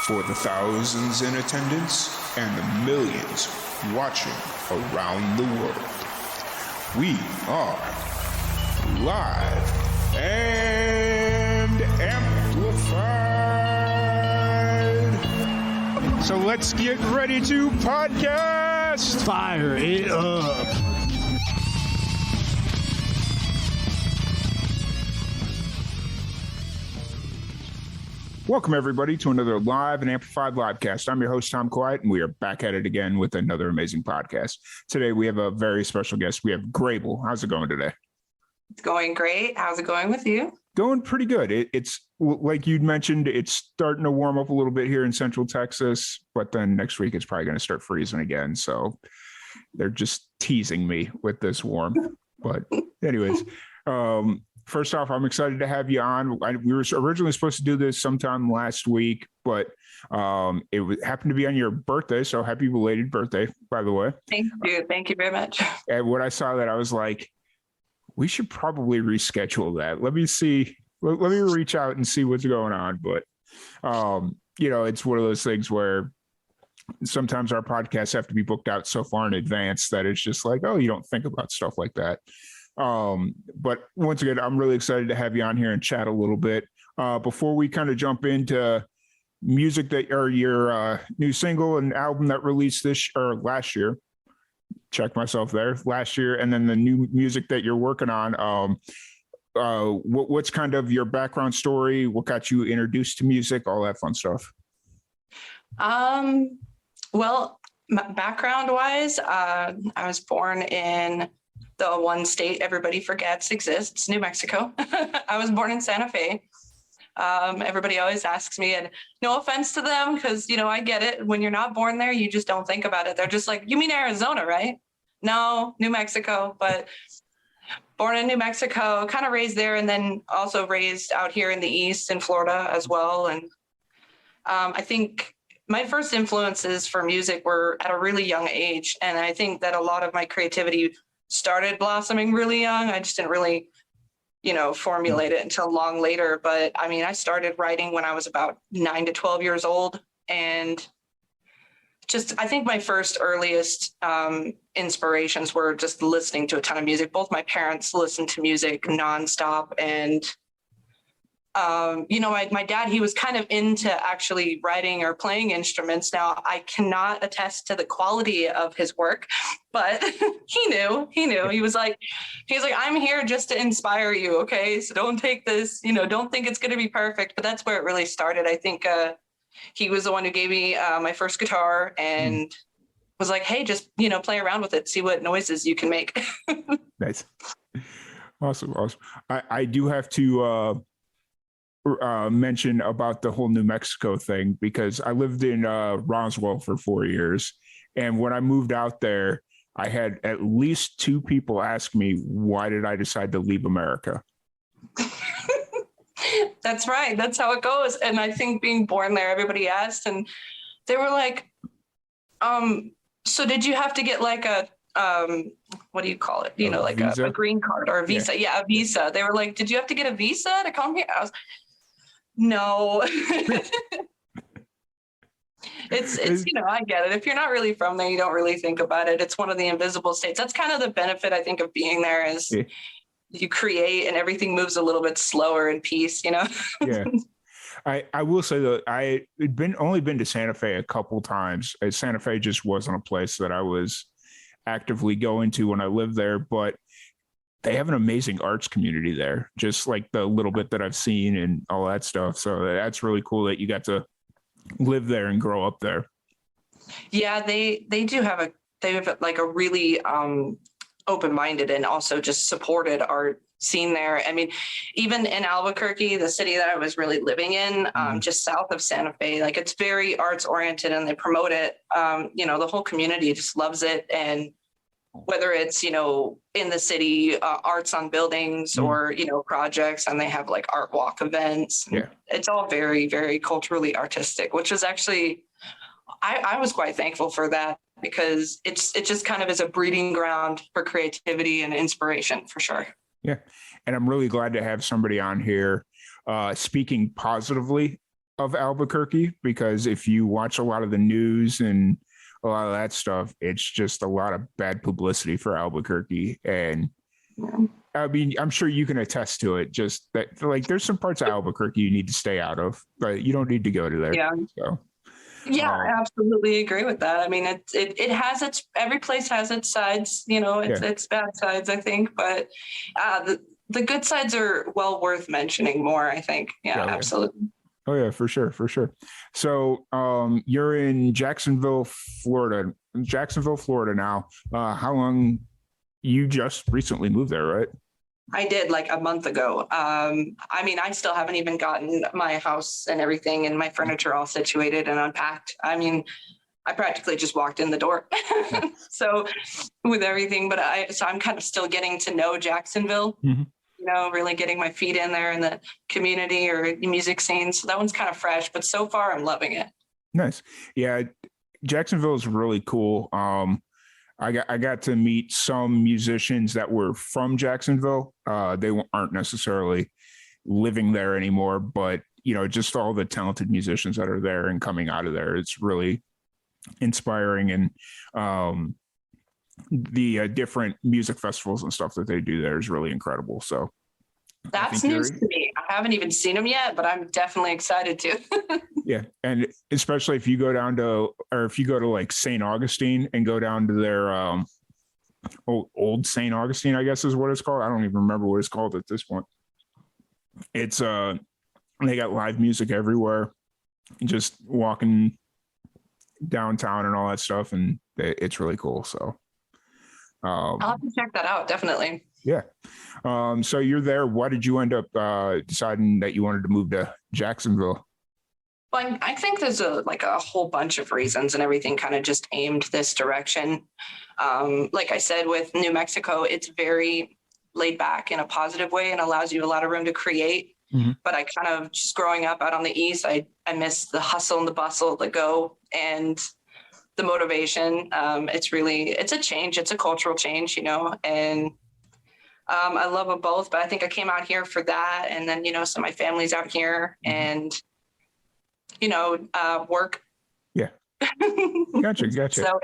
For the thousands in attendance and the millions watching around the world, we are live and amplified. So let's get ready to podcast. Fire it up. Welcome, everybody, to another live and amplified livecast. I'm your host, Tom Quiet, and we are back at it again with another amazing podcast. Today, we have a very special guest. We have Grable. How's it going today? It's going great. How's it going with you? Going pretty good. It's like you'd mentioned, it's starting to warm up a little bit here in Central Texas, but then next week it's probably going to start freezing again. So they're just teasing me with this warm. But anyways, first off, I'm excited to have you on. We were originally supposed to do this sometime last week, but it happened to be on your birthday. So happy belated birthday, by the way. Thank you. Thank you very much. And when I saw that, I was like, we should probably reschedule that. Let me see. Let me reach out and see what's going on. But, it's one of those things where sometimes our podcasts have to be booked out so far in advance that it's just like, oh, you don't think about stuff like that. But once again, I'm really excited to have you on here and chat a little bit. Before we kind of jump into music or your new single and album that released last year, check myself there, last year, and then the new music that you're working on. What's kind of your background story? What got you introduced to music? All that fun stuff. Well, background wise, I was born in the one state everybody forgets exists, New Mexico. I was born in Santa Fe. Everybody always asks me, and no offense to them, because, I get it. When you're not born there, you just don't think about it. They're just like, you mean Arizona, right? No, New Mexico, but born in New Mexico, kind of raised there, and then also raised out here in the East in Florida as well. And I think my first influences for music were at a really young age. And I think that a lot of my creativity started blossoming really young. I just didn't really, formulate it until long later. But I started writing when I was about 9 to 12 years old. And I think my first earliest inspirations were just listening to a ton of music. Both my parents listened to music nonstop. And my dad, he was kind of into actually writing or playing instruments. Now, I cannot attest to the quality of his work, but he knew. He was like, I'm here just to inspire you. Okay. So don't take this, don't think it's going to be perfect, but that's where it really started. I think he was the one who gave me my first guitar and was like, hey, just, play around with it, see what noises you can make. Nice. Awesome. I do have to, mention about the whole New Mexico thing, because I lived in Roswell for 4 years. And when I moved out there, I had at least 2 people ask me, why did I decide to leave America? That's right. That's how it goes. And I think being born there, everybody asked, and they were like, so did you have to get like a, what do you call it? Like a green card or a visa. Yeah, a visa. They were like, did you have to get a visa to come here? I was no. It's I get it. If you're not really from there, you don't really think about it. It's one of the invisible states. That's kind of the benefit, I think, of being there is you create and everything moves a little bit slower in peace, Yeah. I will say that I had only been to Santa Fe a couple times. Santa Fe just wasn't a place that I was actively going to when I lived there, but they have an amazing arts community there, just like the little bit that I've seen and all that stuff. So that's really cool that you got to live there and grow up there. Yeah, they have like a really open-minded and also just supported art scene there. Even in Albuquerque, the city that I was really living in, just south of Santa Fe, like it's very arts oriented and they promote it. The whole community just loves it. And whether it's, in the city, arts on buildings or, projects, and they have like art walk events. Yeah. It's all very, very culturally artistic, which is actually, I was quite thankful for that, because it just kind of is a breeding ground for creativity and inspiration for sure. Yeah. And I'm really glad to have somebody on here speaking positively of Albuquerque, because if you watch a lot of the news and a lot of that stuff, it's just a lot of bad publicity for Albuquerque. And I mean, I'm sure you can attest to it. Just that, like, there's some parts of Albuquerque you need to stay out of, but you don't need to go to there. Yeah. So, Yeah, I absolutely agree with that. I mean, it has its, every place has its sides, its bad sides, I think, but the good sides are well worth mentioning more, I think. Yeah, absolutely. Oh yeah, for sure, for sure. So you're in Jacksonville, Florida now. How long? You just recently moved there, right? I did, like a month ago. I mean, I still haven't even gotten my house and everything and my furniture all situated and unpacked. I mean, I practically just walked in the door. So with everything, but I'm kind of still getting to know Jacksonville, really getting my feet in there in the community or music scene. So that one's kind of fresh, but so far I'm loving it. Nice. Yeah. Jacksonville is really cool. I got to meet some musicians that were from Jacksonville. They aren't necessarily living there anymore, but just all the talented musicians that are there and coming out of there. It's really inspiring, and the different music festivals and stuff that they do there is really incredible. So that's news to me. I haven't even seen them yet, but I'm definitely excited to. Yeah. And especially if you go down to, or if you go to like St. Augustine and go down to their old St. Augustine, I guess is what it's called. I don't even remember what it's called at this point. It's they got live music everywhere, just walking downtown and all that stuff. And it's really cool. So I'll have to check that out. Definitely. Yeah. So you're there. Why did you end up deciding that you wanted to move to Jacksonville? Well, I think there's a whole bunch of reasons, and everything kind of just aimed this direction. Like I said, with New Mexico, it's very laid back in a positive way and allows you a lot of room to create. But I kind of, just growing up out on the East, I miss the hustle and the bustle, the go and the motivation. It's a change. It's a cultural change, and I love them both, but I think I came out here for that. And then, so my family's out here and, work. Yeah. Gotcha. So,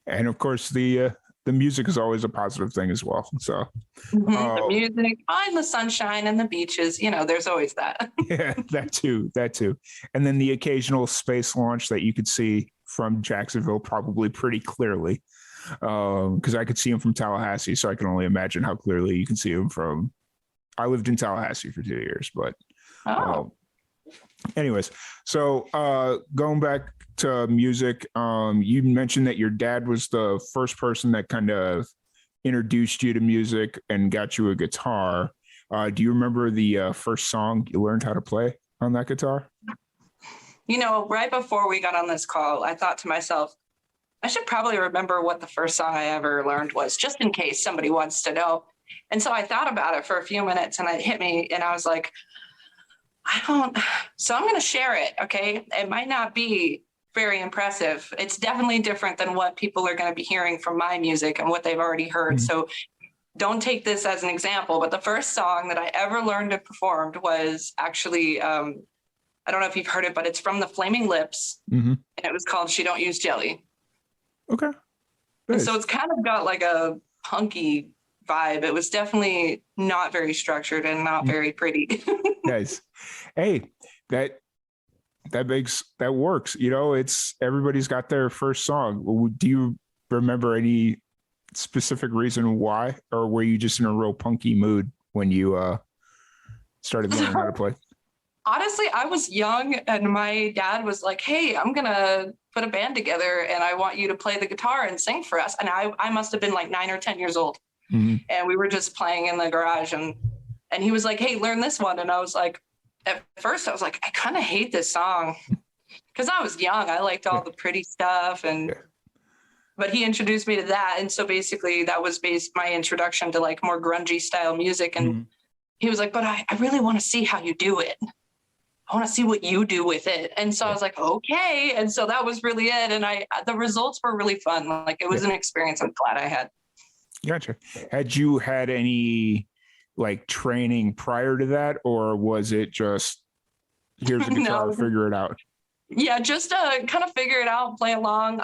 and of course the music is always a positive thing as well. So the music and the sunshine and the beaches, there's always that. Yeah, that too. And then the occasional space launch that you could see from Jacksonville, probably pretty clearly. Because I could see him from Tallahassee, so I can only imagine how clearly you can see him from. I lived in Tallahassee for 2 years, but anyways, so going back to music, you mentioned that your dad was the first person that kind of introduced you to music and got you a guitar. Do you remember the first song you learned how to play on that guitar? Right before we got on this call, I thought to myself, I should probably remember what the first song I ever learned was, just in case somebody wants to know. And so I thought about it for a few minutes and it hit me and I was like, so I'm going to share it. Okay. It might not be very impressive. It's definitely different than what people are going to be hearing from my music and what they've already heard. So don't take this as an example, but the first song that I ever learned and performed was actually, I don't know if you've heard it, but it's from the Flaming Lips and it was called She Don't Use Jelly. Okay. Nice. And so it's kind of got like a punky vibe. It was definitely not very structured and not very pretty. Nice. Hey, that works. It's everybody's got their first song. Do you remember any specific reason why, or were you just in a real punky mood when you started learning how to play? Honestly, I was young and my dad was like, hey, I'm going to put a band together and I want you to play the guitar and sing for us. And I must have been like 9 or 10 years old. And we were just playing in the garage and he was like, hey, learn this one. And I was like, at first I was like, I kind of hate this song because I was young. I liked all the pretty stuff. But he introduced me to that. And so basically that was my introduction to like more grungy style music. And he was like, but I really want to see how you do it. I want to see what you do with it. And so I was like, okay. And so that was really it. And the results were really fun. Like it was an experience I'm glad I had. Gotcha. Had you had any like training prior to that, or was it just Here's a guitar, No. figure it out. Yeah, just to kind of figure it out, play along.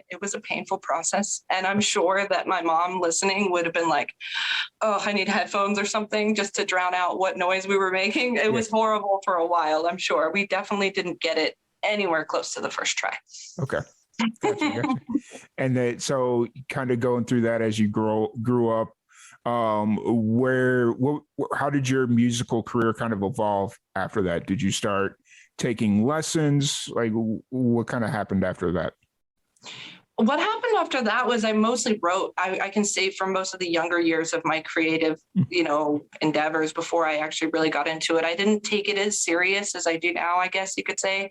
It was a painful process. And I'm sure that my mom listening would have been like, oh, I need headphones or something just to drown out what noise we were making. It was horrible for a while, I'm sure. We definitely didn't get it anywhere close to the first try. Okay. Gotcha. And then, so kind of going through that as you grew up, how did your musical career kind of evolve after that? Did you start taking lessons? Like, what kind of happened after that? What happened after that was I mostly wrote. I can say for most of the younger years of my creative, endeavors before I actually really got into it, I didn't take it as serious as I do now, I guess you could say.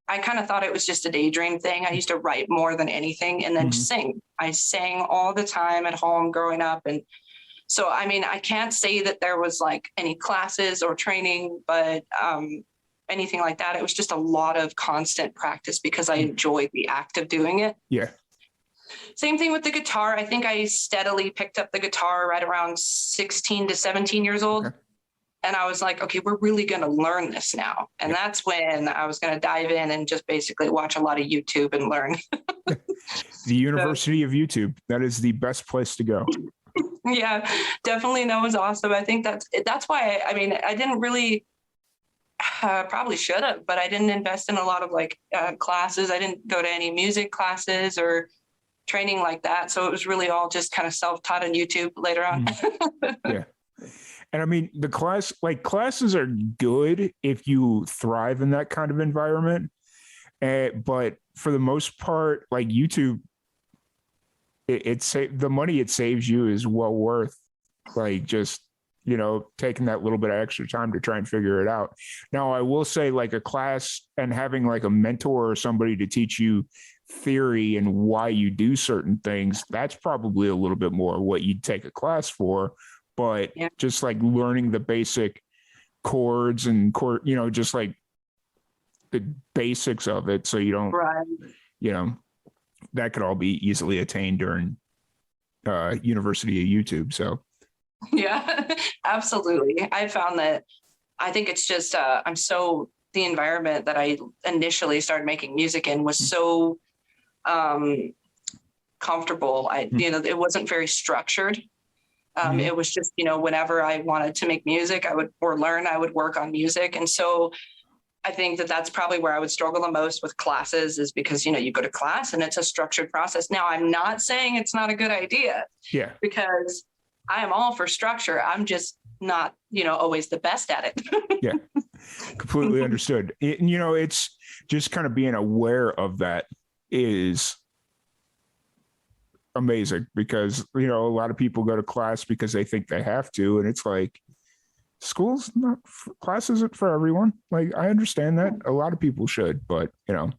I kind of thought it was just a daydream thing. I used to write more than anything and then sing. I sang all the time at home growing up. And so, I mean, I can't say that there was like any classes or training, but anything like that. It was just a lot of constant practice because I enjoyed the act of doing it. Yeah. Same thing with the guitar. I think I steadily picked up the guitar right around 16 to 17 years old. Okay. And I was like, okay, we're really going to learn this now. And that's when I was going to dive in and just basically watch a lot of YouTube and learn. The University of YouTube. That is the best place to go. Yeah, definitely. That was awesome. I think that's why, I didn't really, probably should have, but I didn't invest in a lot of classes. I didn't go to any music classes or training like that. So it was really all just kind of self-taught on YouTube later on. Yeah. And I mean, classes are good if you thrive in that kind of environment. But for the most part, like YouTube, the money it saves you is well worth, just, taking that little bit of extra time to try and figure it out. Now, I will say a class and having a mentor or somebody to teach you theory and why you do certain things, that's probably a little bit more what you'd take a class for. But just learning the basic chords and just the basics of it. So you don't, that could all be easily attained during University of YouTube. So. Yeah, absolutely. I found that I think it's just, the environment that I initially started making music in was so comfortable. It wasn't very structured. It was just, whenever I wanted to make music, I would work on music. And so I think that that's probably where I would struggle the most with classes is because, you go to class and it's a structured process. Now, I'm not saying it's not a good idea. Yeah. Because I am all for structure. I'm just not, always the best at it. Yeah. Completely understood. It's just kind of being aware of that is amazing because, a lot of people go to class because they think they have to. And it's class isn't for everyone. I understand that a lot of people should, but it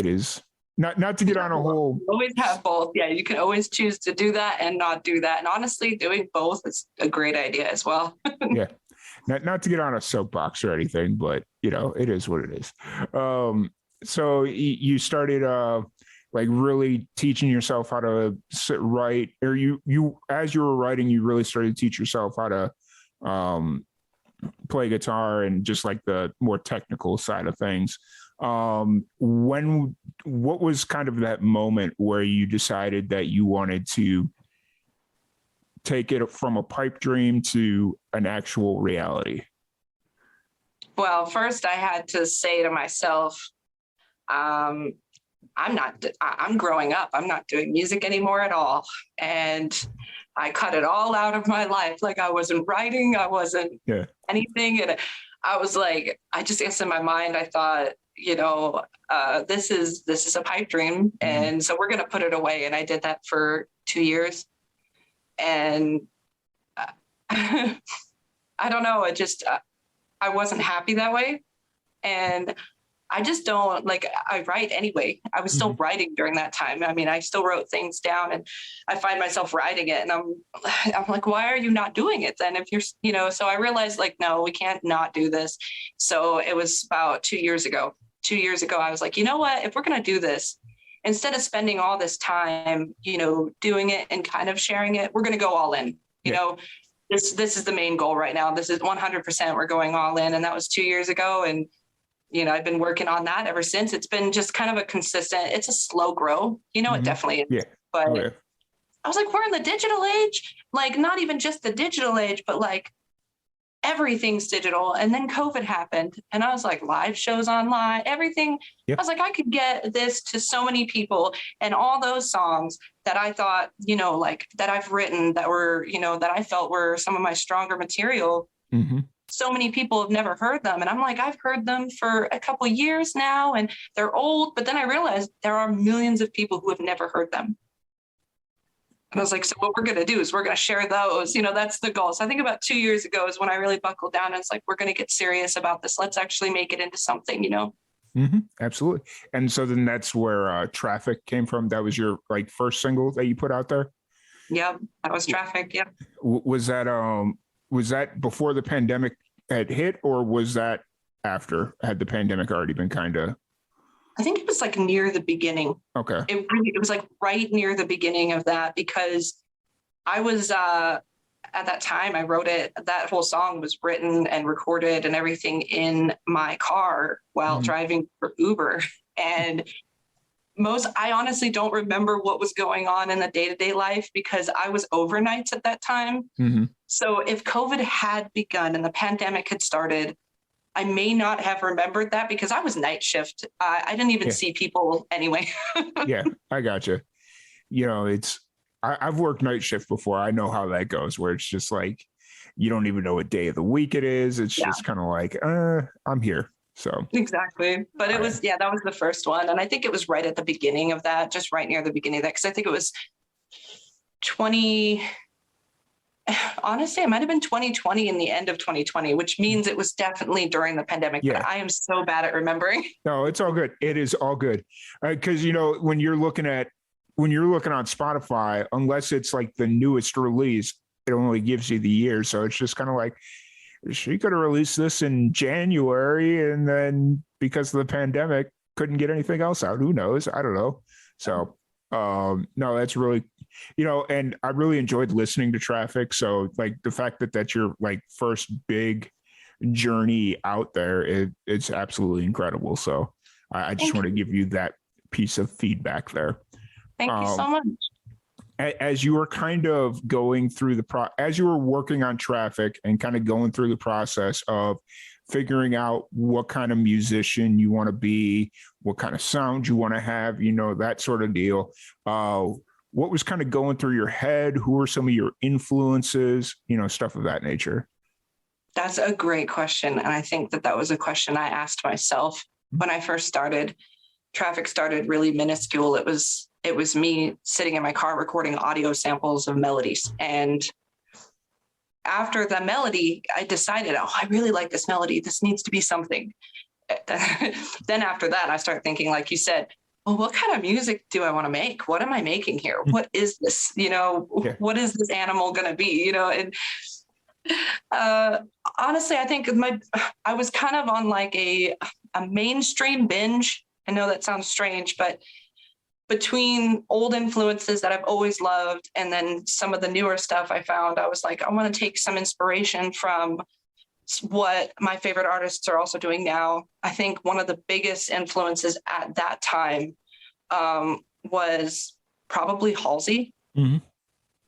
is not to get on a whole. Always have both. Yeah. You can always choose to do that and not do that. And honestly, doing both is a great idea as well. Yeah. Not to get on a soapbox or anything, but it is what it is. So you started, really teaching yourself how to write, or you as you were writing, you really started to teach yourself how to play guitar and just the more technical side of things. What was kind of that moment where you decided that you wanted to take it from a pipe dream to an actual reality? Well, first I had to say to myself, I'm growing up. I'm not doing music anymore at all. And I cut it all out of my life. I wasn't writing. I wasn't anything. And I was I just guess in my mind, I thought, this is a pipe dream. And so we're going to put it away. And I did that for 2 years. And I don't know. It just, I wasn't happy that way. And I just don't I write anyway. I was still writing during that time. I still wrote things down and I find myself writing it and I'm like, why are you not doing it then? If you're, so I realized no, we can't not do this. So it was about 2 years ago. 2 years ago, I was like, you know what, if we're going to do this, instead of spending all this time, doing it and kind of sharing it, we're going to go all in, this is the main goal right now. This is 100%. We're going all in. And that was 2 years ago. And, I've been working on that ever since. It's been just kind of a consistent, it's a slow grow, it definitely is. Yeah. But Oh, yeah. I was like, we're in the digital age, like not even just the digital age, but like everything's digital. And then COVID happened and I was like, live shows online, everything. Yep. I was like, I could get this to so many people, and all those songs that I thought, like that I've written that were, that I felt were some of my stronger material. So many people have never heard them. And I'm like, I've heard them for a couple of years now and they're old. But then I realized there are millions of people who have never heard them. And I was like, so what we're going to do is we're going to share those, that's the goal. So I think about 2 years ago is when I really buckled down and it's like, we're going to get serious about this. Let's actually make it into something, Absolutely. And so then that's where Traffic came from. That was your like first single that you put out there? Yep. That was Traffic. Yep. Was that before the pandemic had hit, or was that after? Had the pandemic already been kind of? I think it was like near the beginning. Okay. It was like right near the beginning of that, because I was at that time I wrote it. That whole song was written and recorded and everything in my car while driving for Uber. And I honestly don't remember what was going on in the day-to-day life because I was overnights at that time. So if COVID had begun and the pandemic had started, I may not have remembered that because I was night shift. I didn't even see people anyway. Yeah, I gotcha. I've worked night shift before. I know how that goes, where it's just like, you don't even know what day of the week it is. It's just kind of like, I'm here. So exactly. But it was, that was the first one. And I think it was right at the beginning of that, just right near the beginning of that. Cause I think it was honestly, it might've been 2020 in the end of 2020, which means it was definitely during the pandemic, but I am so bad at remembering. No, it's all good. It is all good. Cause when you're looking on Spotify, unless it's like the newest release, it only gives you the year. So it's just kind of like, she could have released this in January and then because of the pandemic couldn't get anything else out. Who knows? I don't know. So no, that's really, and I really enjoyed listening to Traffic. So like the fact that that's your like first big journey out there, it's absolutely incredible. So I just want to give you that piece of feedback there. Thank you so much. As you were kind of going through as you were working on Traffic and kind of going through the process of figuring out what kind of musician you want to be, what kind of sound you want to have, that sort of deal. What was kind of going through your head? Who were some of your influences, stuff of that nature? That's a great question. And I think that was a question I asked myself when I first started. Traffic started really minuscule. It was me sitting in my car recording audio samples of melodies. And after the melody, I decided, I really like this melody. This needs to be something. Then after that, I start thinking, like you said, well, what kind of music do I want to make? What am I making here? What is this? What is this animal going to be? And honestly, I think I was kind of on like a mainstream binge. I know that sounds strange, but between old influences that I've always loved and then some of the newer stuff I found, I was like, I want to take some inspiration from what my favorite artists are also doing now. I think one of the biggest influences at that time was probably Halsey,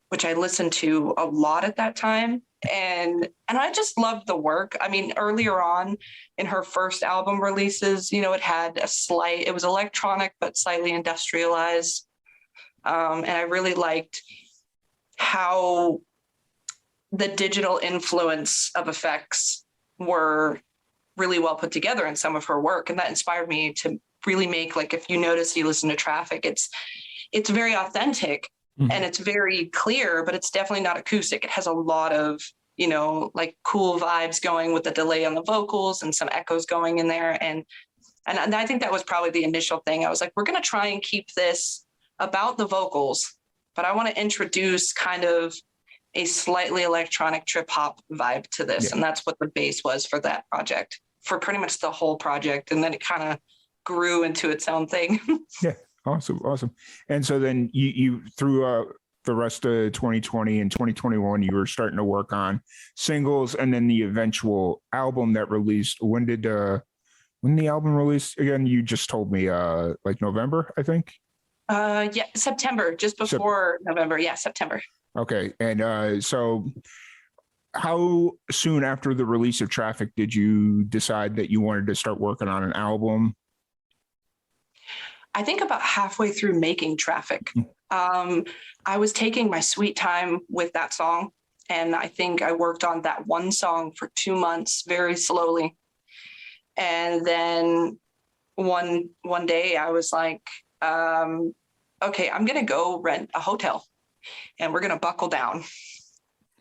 which I listened to a lot at that time. And I just loved the work. I mean, earlier on in her first album releases, it had it was electronic, but slightly industrialized. And I really liked how the digital influence of effects were really well put together in some of her work. And that inspired me to really make, like, if you notice, you listen to Traffic, it's very authentic. And it's very clear, but it's definitely not acoustic. It has a lot of, like cool vibes going with the delay on the vocals and some echoes going in there. And I think that was probably the initial thing. I was like, we're going to try and keep this about the vocals, but I want to introduce kind of a slightly electronic trip hop vibe to this. Yeah. And that's what the bass was for that project, for pretty much the whole project. And then it kind of grew into its own thing. Yeah. Awesome. And so then you through the rest of 2020 and 2021, you were starting to work on singles and then the eventual album that released. When the album released again? You just told me like November, I think. Yeah, September, just before November. Yeah, September. Okay. And so how soon after the release of Traffic did you decide that you wanted to start working on an album? I think about halfway through making Traffic. I was taking my sweet time with that song. And I think I worked on that one song for 2 months, very slowly. And then one day I was like, okay, I'm going to go rent a hotel and we're going to buckle down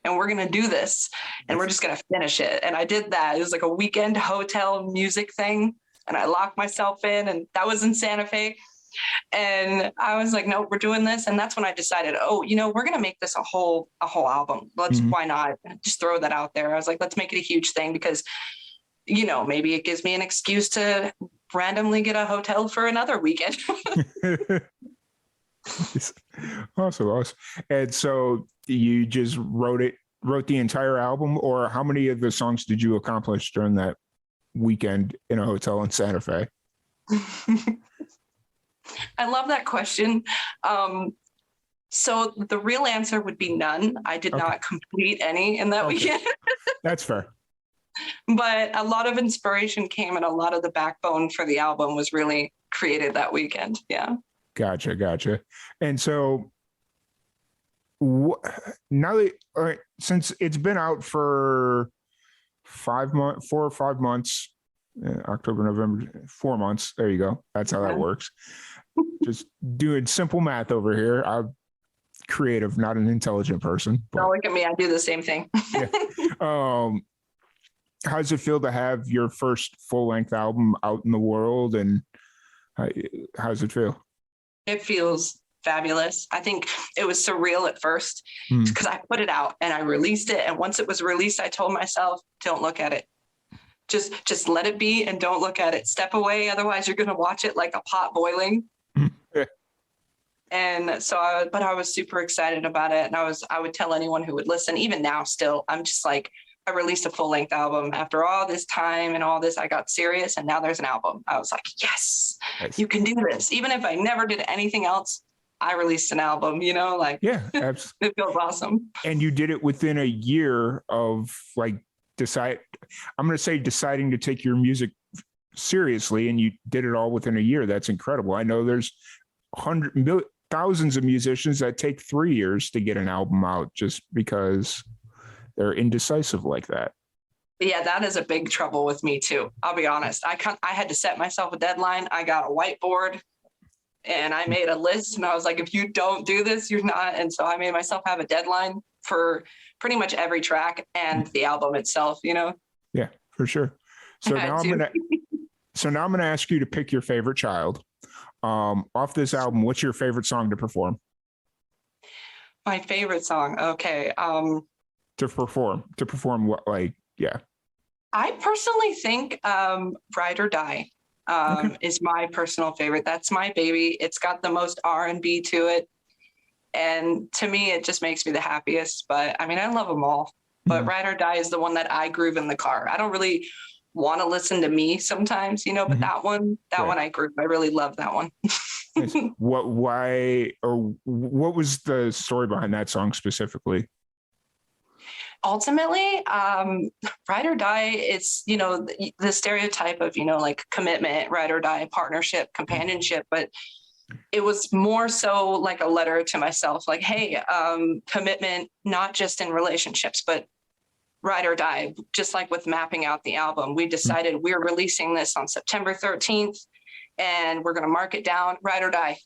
and we're going to do this and we're just going to finish it. And I did that. It was like a weekend hotel music thing. And I locked myself in, and that was in Santa Fe. And I was like, no, we're doing this. And that's when I decided, oh, we're going to make this a whole album. Why not just throw that out there? I was like, let's make it a huge thing because, maybe it gives me an excuse to randomly get a hotel for another weekend. Awesome. And so you just wrote the entire album, or how many of the songs did you accomplish during that weekend in a hotel in Santa Fe? I love that question. So the real answer would be none. I did not complete any in that weekend. That's fair. But a lot of inspiration came, and a lot of the backbone for the album was really created that weekend. Yeah. Gotcha. And so now that, all right, since it's been out for 4 or 5 months, October, November, 4 months. There you go. That's how that works. Just doing simple math over here. I'm creative, not an intelligent person. Don't look at me. I do the same thing. Yeah. How does it feel to have your first full-length album out in the world, and how does it feel? It feels fabulous. I think it was surreal at first because I put it out and I released it. And once it was released, I told myself, don't look at it. Just let it be and don't look at it. Step away. Otherwise, you're going to watch it like a pot boiling. Yeah. And so, I was super excited about it. And I would tell anyone who would listen, even now still, I'm just like, I released a full-length album after all this time and all this. I got serious, and now there's an album. I was like, yes, nice. You can do this. Even if I never did anything else, I released an album, yeah, absolutely. It feels awesome. And you did it within a year of deciding to take your music seriously, and you did it all within a year. That's incredible. I know there's thousands of musicians that take 3 years to get an album out just because they're indecisive like that. Yeah, that is a big trouble with me too. I'll be honest. I had to set myself a deadline. I got a whiteboard and I made a list, and I was like, if you don't do this, you're not. And so I made myself have a deadline for pretty much every track and the album itself, Yeah, for sure. So now I'm gonna ask you to pick your favorite child. Off this album, what's your favorite song to perform? My favorite song. Okay. To perform what, yeah. I personally think Ride or Die is my personal favorite. That's my baby. It's got the most R&B to it. And to me, it just makes me the happiest. But I mean, I love them all. But Ride or Die is the one that I groove in the car. I don't really want to listen to me sometimes, but that one I groove. I really love that one. What was the story behind that song specifically? Ultimately, Ride or Die, it's, the stereotype of, like commitment, ride or die, partnership, companionship, but it was more so like a letter to myself, like, hey, commitment, not just in relationships, but ride or die. Just like with mapping out the album, we decided we're releasing this on September 13th. And we're going to mark it down, ride or die.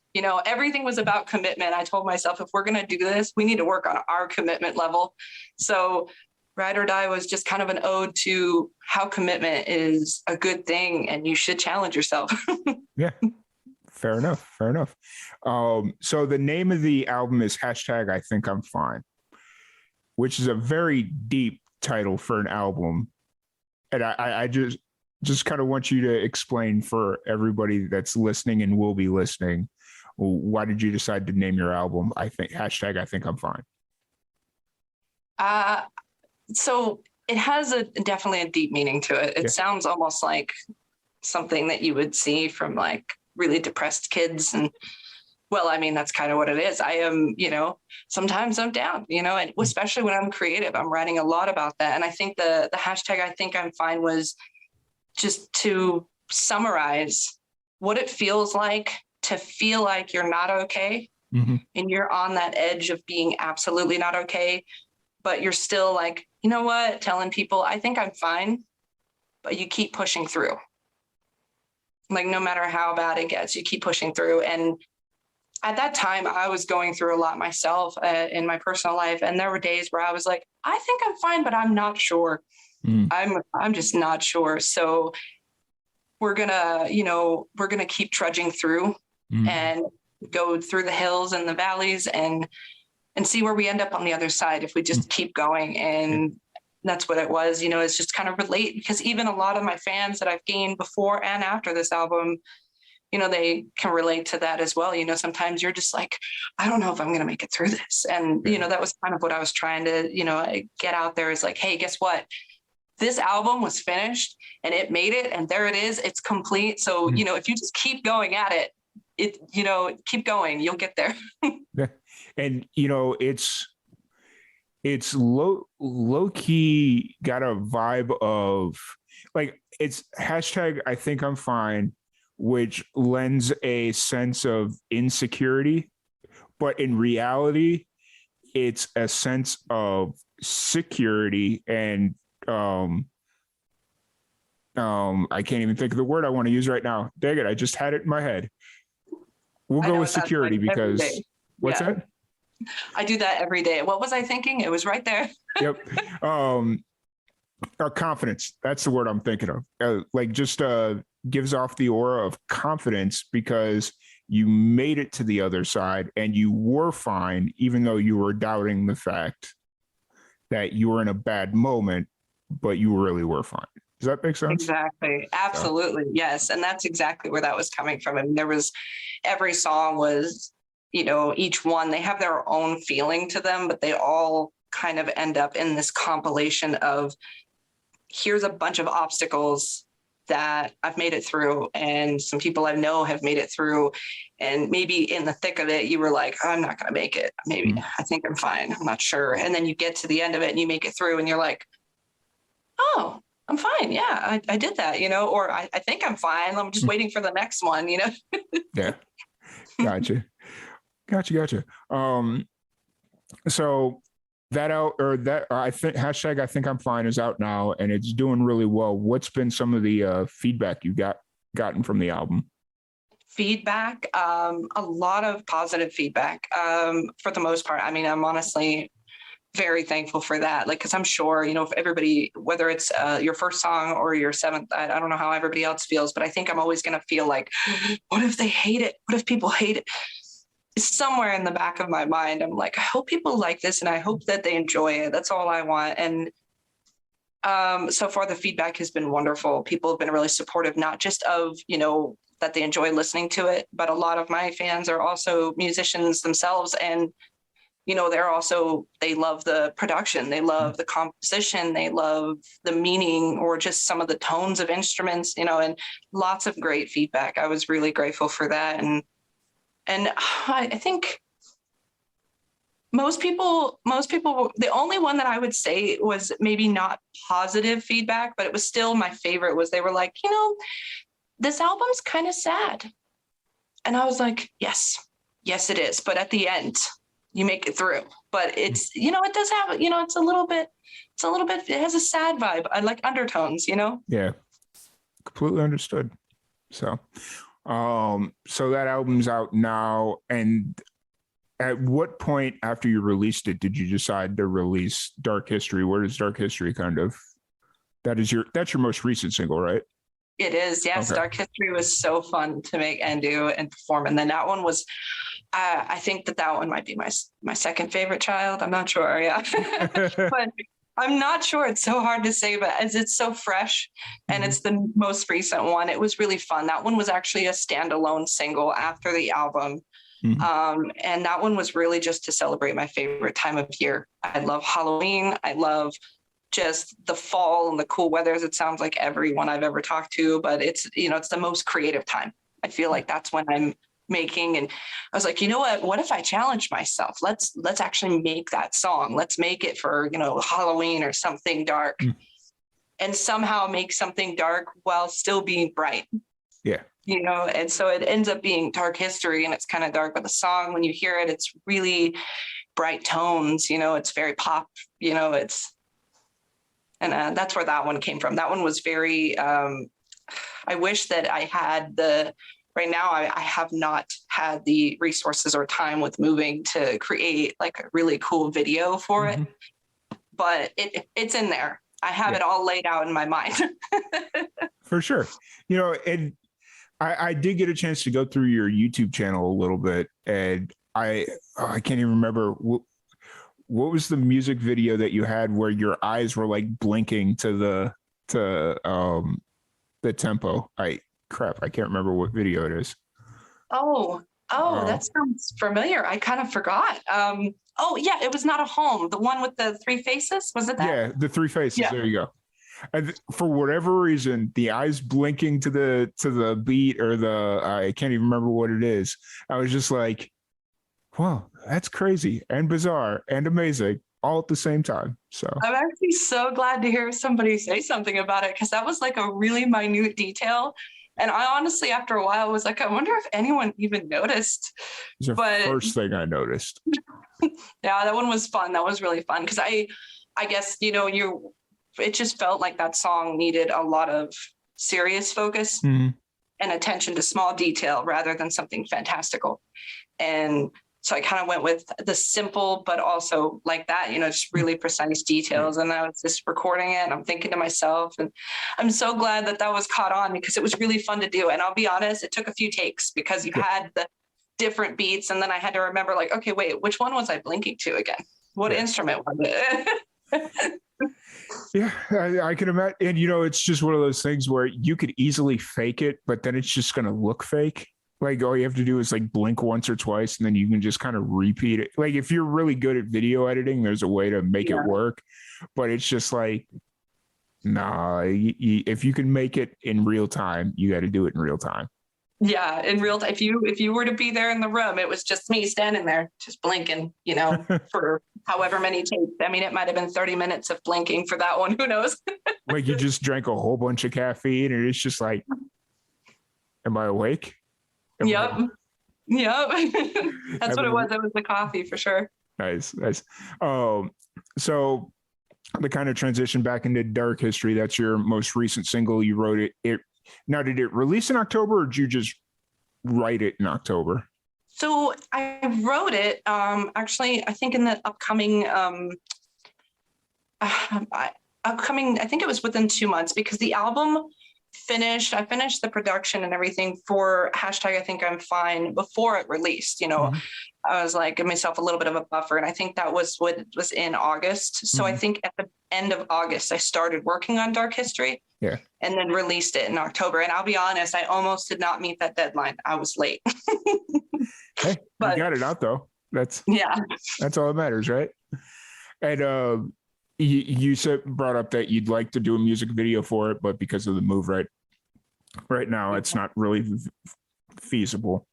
Everything was about commitment. I told myself, if we're going to do this, we need to work on our commitment level. So Ride or Die was just kind of an ode to how commitment is a good thing and you should challenge yourself. Yeah, fair enough. So the name of the album is #I Think I'm Fine, which is a very deep title for an album. And I just kind of want you to explain for everybody that's listening and will be listening, Why did you decide to name your album I think I think I'm fine? So it has definitely a deep meaning to it. It Yeah. sounds almost like something that you would see from like really depressed kids. And well, I mean, that's kind of what it is. I am, sometimes I'm down, and especially when I'm creative, I'm writing a lot about that. And I think the hashtag I think I'm fine was just to summarize what it feels like to feel like you're not okay. Mm-hmm. And you're on that edge of being absolutely not okay, but you're still like, you know what, telling people, I think I'm fine, but you keep pushing through. Like, no matter how bad it gets, you keep pushing through. And at that time, I was going through a lot myself in my personal life. And there were days where I was like, I think I'm fine, but I'm not sure. I'm just not sure. So we're gonna keep trudging through and go through the hills and the valleys and see where we end up on the other side if we just keep going. And that's what it was, it's just kind of relate, because even a lot of my fans that I've gained before and after this album, they can relate to that as well. Sometimes you're just like, I don't know if I'm going to make it through this. And, that was kind of what I was trying to, get out there is like, hey, guess what? This album was finished and it made it, and there it is. It's complete. So, if you just keep going at it, keep going, you'll get there. And, it's low key got a vibe of like, it's hashtag I think I'm fine, which lends a sense of insecurity, but in reality, it's a sense of security. And I can't even think of the word I want to use right now. Dang it, I just had it in my head. We'll go with security because what's that? I do that every day. What was I thinking? It was right there. Yep. Confidence. That's the word I'm thinking of. Just gives off the aura of confidence because you made it to the other side and you were fine, even though you were doubting the fact that you were in a bad moment, but you really were fine. Does that make sense? Exactly. Absolutely. So. Yes. And that's exactly where that was coming from. I mean, every song was, each one, they have their own feeling to them, but they all kind of end up in this compilation of, here's a bunch of obstacles that I've made it through, and some people I know have made it through. And maybe in the thick of it, you were like, I'm not going to make it. Maybe I think I'm fine. I'm not sure. And then you get to the end of it and you make it through and you're like, oh, I'm fine. Yeah, I did that, or I think I'm fine. I'm just waiting for the next one, Yeah. Gotcha. So that I think hashtag I think I'm fine is out now and it's doing really well. What's been some of the feedback you gotten from the album? Feedback, a lot of positive feedback for the most part. I mean, I'm honestly very thankful for that. Like, cause I'm sure, if everybody, whether it's your first song or your seventh, I don't know how everybody else feels, but I think I'm always going to feel like, what if they hate it? What if people hate it? Somewhere in the back of my mind, I'm like, I hope people like this and I hope that they enjoy it. That's all I want. And so far the feedback has been wonderful. People have been really supportive, not just of, that they enjoy listening to it, but a lot of my fans are also musicians themselves. And, they love the production, they love the composition, they love the meaning or just some of the tones of instruments, and lots of great feedback. I was really grateful for that. And I think most people, the only one that I would say was maybe not positive feedback, but it was still my favorite, was they were like, this album's kind of sad. And I was like, yes, it is. But at the end, you make it through. But it's, it does have, it's a little bit, it has a sad vibe. I like undertones, Yeah, completely understood. So that album's out now. And at what point after you released it did you decide to release Dark History? Where does Dark History that's your most recent single, right? It is, yes. Okay. Dark History was so fun to make and do and perform. And then that one was, I think that one might be my second favorite child. I'm not sure, yeah. But I'm not sure. It's so hard to say, but as it's so fresh and it's the most recent one, it was really fun. That one was actually a standalone single after the album. And that one was really just to celebrate my favorite time of year. I love Halloween. I love just the fall and the cool weather, as it sounds like everyone I've ever talked to, but it's, it's the most creative time. I feel like that's when I'm making, and I was like, you know what if I challenge myself? Let's actually make that song. Let's make it for, Halloween or something dark, and somehow make something dark while still being bright. Yeah. And so it ends up being Dark History, and it's kind of dark, but the song, when you hear it, it's really bright tones, it's very pop, and that's where that one came from. That one was very, I wish that I had right now, I have not had the resources or time with moving to create like a really cool video for it, but it's in there. I have it all laid out in my mind. For sure. And I did get a chance to go through your YouTube channel a little bit, and I can't even remember what was the music video that you had where your eyes were like blinking to the tempo. I can't remember what video it is. That sounds familiar. I kind of forgot. It was Not a Home. The one with the three faces, was it that? Yeah, the three faces. Yeah. There you go. And for whatever reason, the eyes blinking to the beat, or I can't even remember what it is. I was just like, wow, that's crazy and bizarre and amazing all at the same time. So I'm actually so glad to hear somebody say something about it, because that was like a really minute detail. And I honestly, after a while, was like, I wonder if anyone even noticed. It's the first thing I noticed. Yeah, that one was fun. That was really fun, because I guess, it just felt like that song needed a lot of serious focus and attention to small detail rather than something fantastical. And so I kind of went with the simple, but also like that, just really precise details. And I was just recording it, and I'm thinking to myself, and I'm so glad that was caught on, because it was really fun to do. And I'll be honest, it took a few takes, because you had the different beats, and then I had to remember, like, okay, wait, which one was I blinking to again? What instrument was it? Yeah, I can imagine. And, it's just one of those things where you could easily fake it, but then it's just going to look fake. Like, all you have to do is like blink once or twice, and then you can just kind of repeat it. Like, if you're really good at video editing, there's a way to make it work, but it's just like, nah, if you can make it in real time, you got to do it in real time. Yeah, in real time. If you were to be there in the room, it was just me standing there, just blinking, for however many takes. I mean, it might have been 30 minutes of blinking for that one. Who knows? Like, you just drank a whole bunch of caffeine, and it's just like, am I awake? Yep. That's what it was. It was the coffee for sure. Nice. So the kind of transition back into Dark History, that's your most recent single. You wrote it. Now, did it release in October, or did you just write it in October? So I wrote it, actually, I think in the upcoming, I think it was within 2 months, because the album I finished the production and everything for hashtag I Think I'm Fine before it released. I was like, give myself a little bit of a buffer. And I think that was what was in August. So I think at the end of August, I started working on Dark History. Yeah. And then released it in October. And I'll be honest, I almost did not meet that deadline. I was late. Hey, you got it out though. That's all that matters, right? And you brought up that you'd like to do a music video for it, but because of the move right now, it's not really feasible.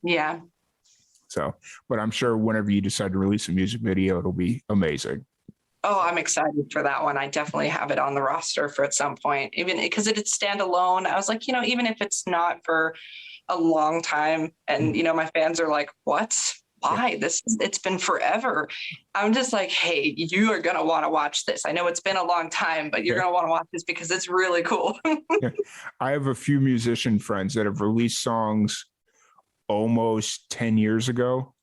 Yeah. So, but I'm sure whenever you decide to release a music video, it'll be amazing. Oh, I'm excited for that one. I definitely have it on the roster for at some point, even because it's standalone. I was like, even if it's not for a long time, and my fans are like, what? Why? It's been forever. I'm just like, hey, you are gonna want to watch this. I know it's been a long time, but you're gonna want to watch this because it's really cool. I have a few musician friends that have released songs almost 10 years ago.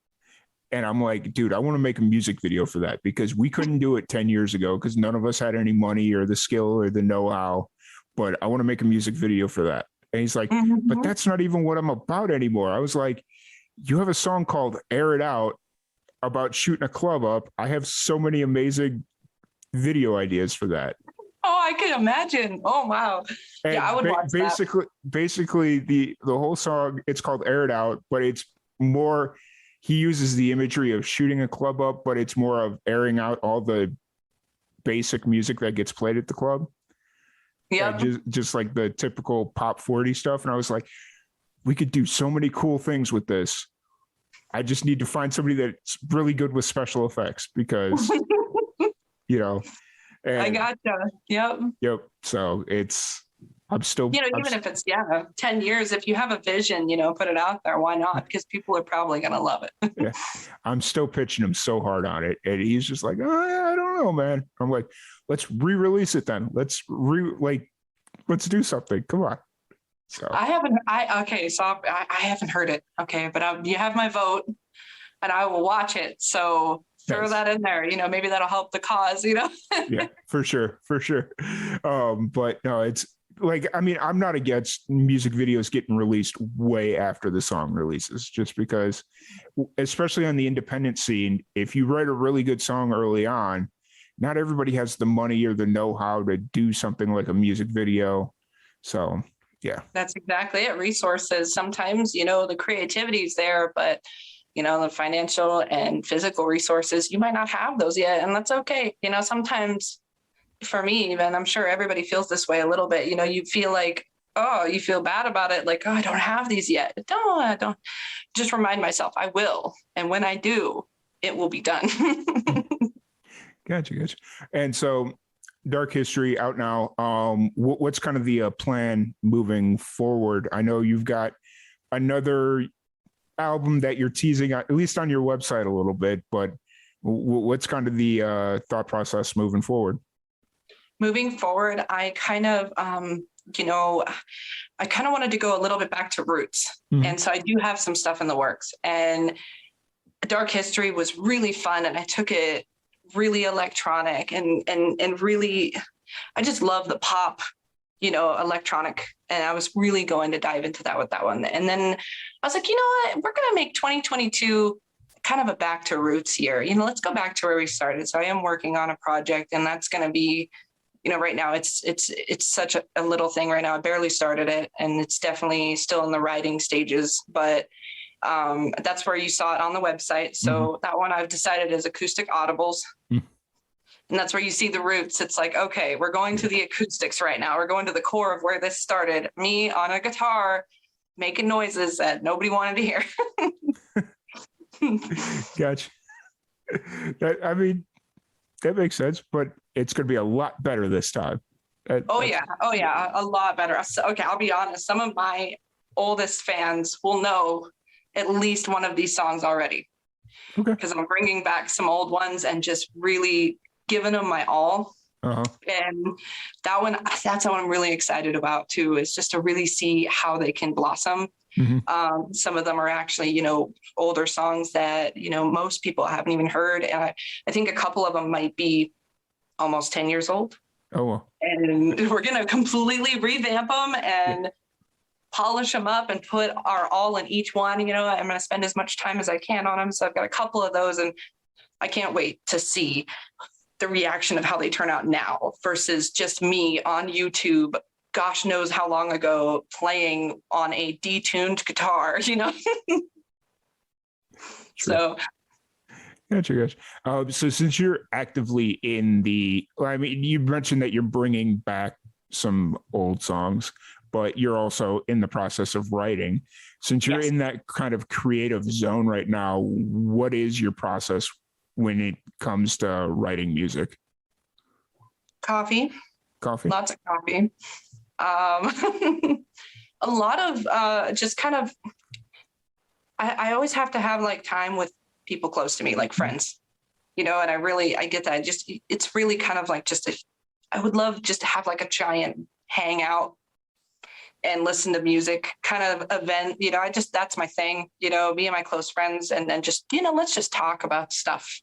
And I'm like, dude, I want to make a music video for that, because we couldn't do it 10 years ago because none of us had any money or the skill or the know-how. But I want to make a music video for that. And he's like, but that's not even what I'm about anymore. I was like, you have a song called Air It Out about shooting a club up. I have so many amazing video ideas for that. Oh, I can imagine. Oh, wow. And I would watch basically, that. Basically, the whole song, it's called Air It Out, but it's more, he uses the imagery of shooting a club up, but it's more of airing out all the basic music that gets played at the club. Yep. And just like the typical pop 40 stuff. And I was like, we could do so many cool things with this. I just need to find somebody that's really good with special effects because, you know, and, I gotcha. Yep. Yep. So I'm still, even if it's 10 years, if you have a vision, put it out there. Why not? Because people are probably going to love it. Yeah, I'm still pitching him so hard on it, and he's just like, oh, yeah, I don't know, man. I'm like, let's re-release it then. Let's do something. Come on. So I haven't heard it. Okay, but you have my vote, and I will watch it. So throw that in there. Maybe that'll help the cause. Yeah, for sure. But no, it's like, I mean, I'm not against music videos getting released way after the song releases, just because, especially on the independent scene, if you write a really good song early on, not everybody has the money or the know-how to do something like a music video. So yeah, that's exactly it. Resources. Sometimes, the creativity is there, but the financial and physical resources, you might not have those yet. And that's okay. Sometimes, for me, even, I'm sure everybody feels this way a little bit. You feel like, you feel bad about it. Like, I don't have these yet. I don't. Just remind myself, I will. And when I do, it will be done. Gotcha. And so Dark History out now. What's kind of the plan moving forward? I know you've got another album that you're teasing, at least on your website a little bit, but what's kind of the thought process moving forward? Moving forward, I kind of, wanted to go a little bit back to roots. Mm-hmm. And so I do have some stuff in the works, and Dark History was really fun. And I took it really electronic and really, I just love the pop, electronic. And I was really going to dive into that with that one. And then I was like, you know what, we're going to make 2022 kind of a back to roots year. Let's go back to where we started. So I am working on a project, and that's going to be, right now it's such a little thing right now. I barely started it, and it's definitely still in the writing stages, but that's where you saw it on the website. So that one I've decided is acoustic audibles. And that's where you see the roots. It's like, okay, we're going to the acoustics right now. We're going to the core of where this started. Me on a guitar making noises that nobody wanted to hear. Gotcha. That makes sense, but it's going to be a lot better this time. Oh yeah, a lot better. Okay, I'll be honest. Some of my oldest fans will know at least one of these songs already. Okay. Because I'm bringing back some old ones and just really giving them my all. Uh-huh. And that's what I'm really excited about too, is just to really see how they can blossom. Mm-hmm. Some of them are actually, older songs that, most people haven't even heard. And I think a couple of them might be almost 10 years old. Oh, well. And we're going to completely revamp them and polish them up and put our all in each one. I'm going to spend as much time as I can on them. So I've got a couple of those, and I can't wait to see the reaction of how they turn out now versus just me on YouTube, gosh knows how long ago, playing on a detuned guitar, So. Gotcha. So since you're actively you mentioned that you're bringing back some old songs, but you're also in the process of writing. Since you're in that kind of creative zone right now, what is your process when it comes to writing music? Coffee. Lots of coffee. A lot of just kind of, I always have to have like time with people close to me, like friends, and I get that. It's really kind of like I would love just to have like a giant hangout and listen to music kind of event. That's my thing, me and my close friends. And then just, let's just talk about stuff.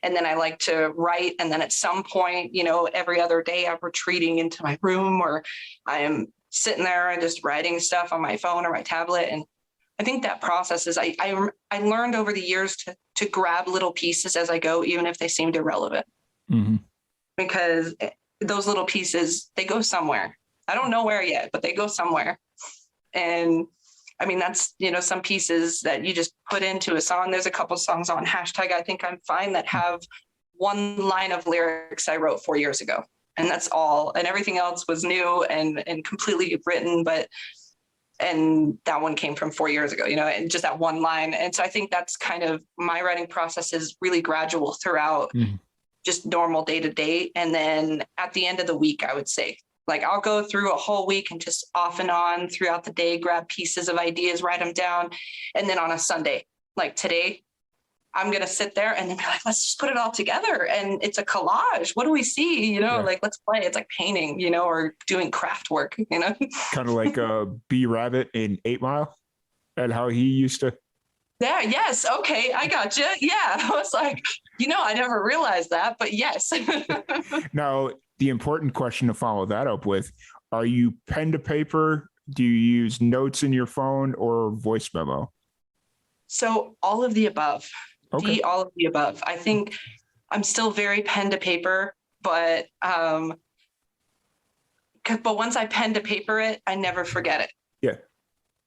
And then I like to write. And then at some point, every other day I'm retreating into my room, or I am sitting there and just writing stuff on my phone or my tablet. And I think that process is, I learned over the years to grab little pieces as I go, even if they seemed irrelevant, because those little pieces, they go somewhere. I don't know where yet, but they go somewhere. And I mean, that's, some pieces that you just put into a song. There's a couple songs on hashtag I Think I'm Fine that have one line of lyrics I wrote 4 years ago. And that's all. And everything else was new and completely written. And that one came from 4 years ago, and just that one line. And so I think that's kind of my writing process is really gradual throughout just normal day to day. And then at the end of the week, I would say, like, I'll go through a whole week and just off and on throughout the day, grab pieces of ideas, write them down. And then on a Sunday, like today, I'm going to sit there and then be like, let's just put it all together. And it's a collage. What do we see? Like, let's play. It's like painting, or doing craft work, Kind of like B Rabbit in 8 Mile and how he used to. Yeah. Yes. Okay. I got you. Yeah. I was like, I never realized that, but yes. Now, the important question to follow that up with, are you pen to paper? Do you use notes in your phone or voice memo? So all of the above. Okay. All of the above. I think I'm still very pen to paper, but once I pen to paper it, I never forget it. Yeah.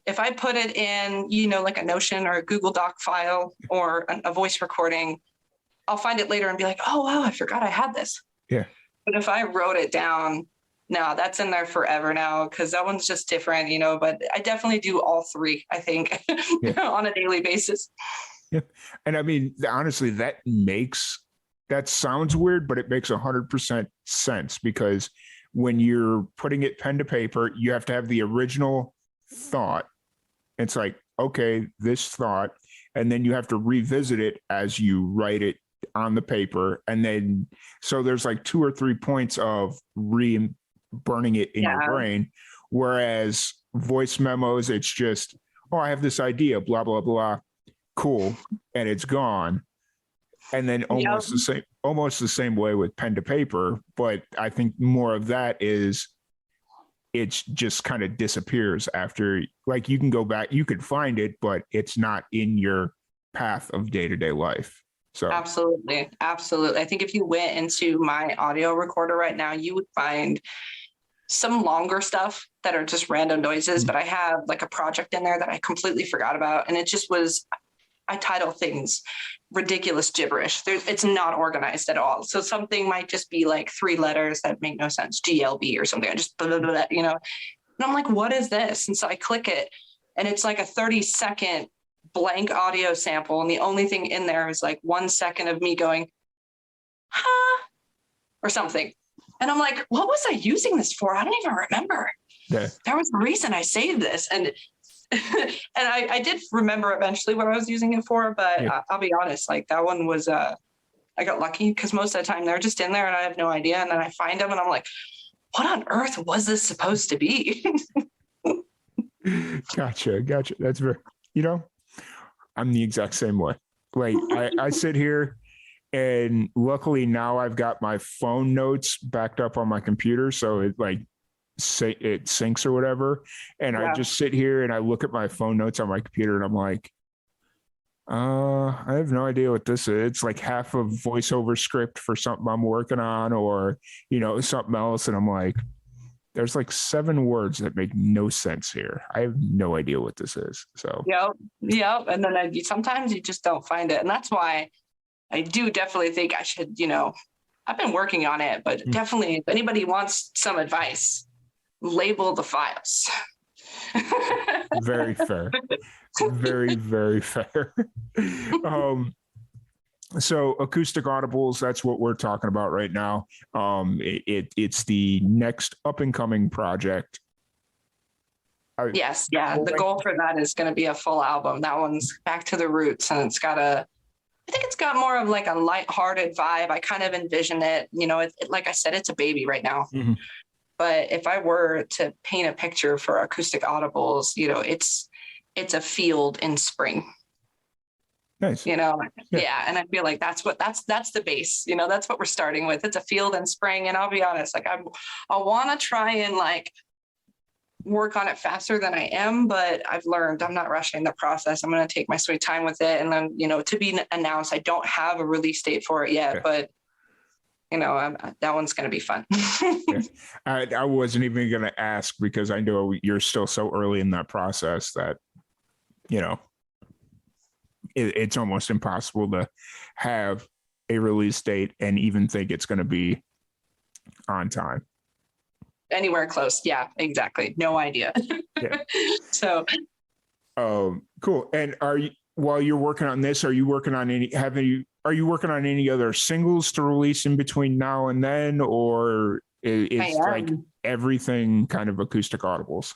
If I put it in, like a Notion or a Google Doc file or a voice recording, I'll find it later and be like, oh, wow, I forgot I had this. Yeah. But if I wrote it down, no, that's in there forever now because that one's just different, but I definitely do all three, I think, on a daily basis. Yeah. And I mean, honestly, that sounds weird, but it makes 100% sense because when you're putting it pen to paper, you have to have the original thought. It's like, okay, this thought, and then you have to revisit it as you write it on the paper. And then, so there's like 2 or 3 points of burning it in your brain. Whereas voice memos, it's just, oh, I have this idea, blah, blah, blah. Cool. And it's gone. And then almost the same way with pen to paper. But I think more of that is it's just kind of disappears after, like, you can go back, you could find it, but it's not in your path of day-to-day life. So absolutely. I think if you went into my audio recorder right now, you would find some longer stuff that are just random noises, but I have like a project in there that I completely forgot about. And it just was, I title things ridiculous gibberish. It's not organized at all. So something might just be like 3 letters that make no sense, GLB or something. I just, blah, blah, blah, and I'm like, what is this? And so I click it and it's like a 30-second blank audio sample. And the only thing in there is like 1 second of me going, huh, or something. And I'm like, what was I using this for? I don't even remember. Yeah. There was a reason I saved this. And and I did remember eventually what I was using it for, but I'll be honest, like that one was, I got lucky because most of the time they're just in there and I have no idea. And then I find them and I'm like, what on earth was this supposed to be? Gotcha. That's very, I'm the exact same way. Like I sit here and luckily now I've got my phone notes backed up on my computer. So it it syncs or whatever. And I just sit here and I look at my phone notes on my computer and I'm like, I have no idea what this is. It's like half a voiceover script for something I'm working on or, something else. And I'm like, there's like 7 words that make no sense here. I have no idea what this is. So, Yep. And then sometimes you just don't find it. And that's why I do definitely think I should, I've been working on it, but definitely if anybody wants some advice, label the files. Very fair. Very, very fair. So acoustic audibles, that's what we're talking about right now. It's the next up and coming project. Yes. Yeah. The goal for that is going to be a full album. That one's back to the roots and I think it's got more of like a lighthearted vibe. I kind of envision it, like I said, it's a baby right now. Mm-hmm. But if I were to paint a picture for acoustic audibles, it's a field in spring. Nice. And I feel like that's the base, that's what we're starting with. It's a field in spring. And I'll be honest, like I want to try and like work on it faster than I am, but I've learned I'm not rushing the process. I'm going to take my sweet time with it. And then, to be announced, I don't have a release date for it yet, but that one's going to be fun. I wasn't even going to ask because I know you're still so early in that process that. you know, it's almost impossible to have a release date and even think it's going to be on time. Anywhere close. Yeah, exactly. No idea. Yeah. So, cool. And while you're working on this, are you working on any other singles to release in between now and then, or is like everything kind of acoustic audibles?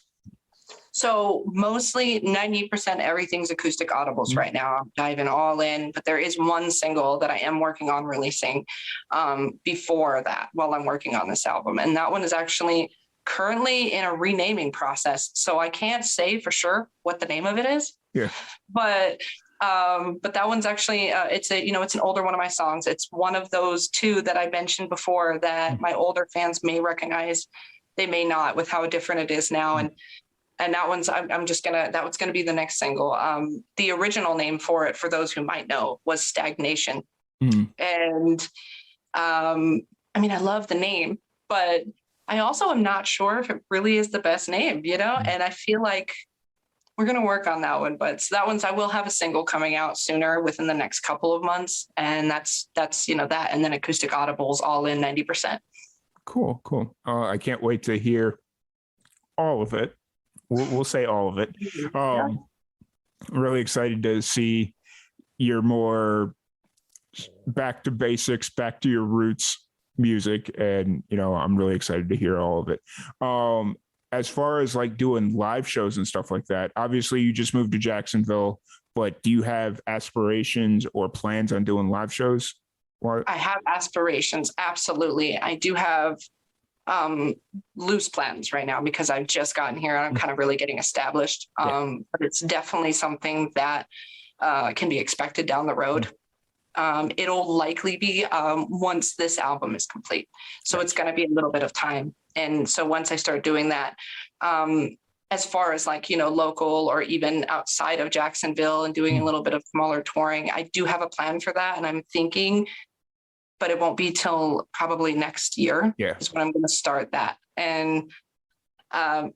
So mostly 90% everything's acoustic audibles right now. I'm diving all in, but there is one single that I am working on releasing before that while I'm working on this album. And that one is actually currently in a renaming process. So I can't say for sure what the name of it is. Yeah. But that one's actually it's an older one of my songs. It's one of those two that I mentioned before that my older fans may recognize. They may not, with how different it is now. And that one's that one's gonna be the next single. The original name for it, for those who might know, was Stagnation. And I mean, I love the name, but I also am not sure if it really is the best name, and I feel like we're going to work on that one. But so that one's, I will have a single coming out sooner within the next couple of months. And that's that. And then acoustic audibles all in 90%. Cool. I can't wait to hear all of it. We'll say all of it. Really excited to see your more back to basics, back to your roots music. And, I'm really excited to hear all of it. As far as like doing live shows and stuff like that, obviously you just moved to Jacksonville, but do you have aspirations or plans on doing live shows? I have aspirations. Absolutely. I do have loose plans right now because I've just gotten here and I'm kind of really getting established. But it's definitely something that can be expected down the road. It'll likely be once this album is complete. So it's going to be a little bit of time. And so once I start doing that, as far as like, local or even outside of Jacksonville and doing a little bit of smaller touring, I do have a plan for that. And I'm thinking, but it won't be till probably next year is when I'm going to start that. And, but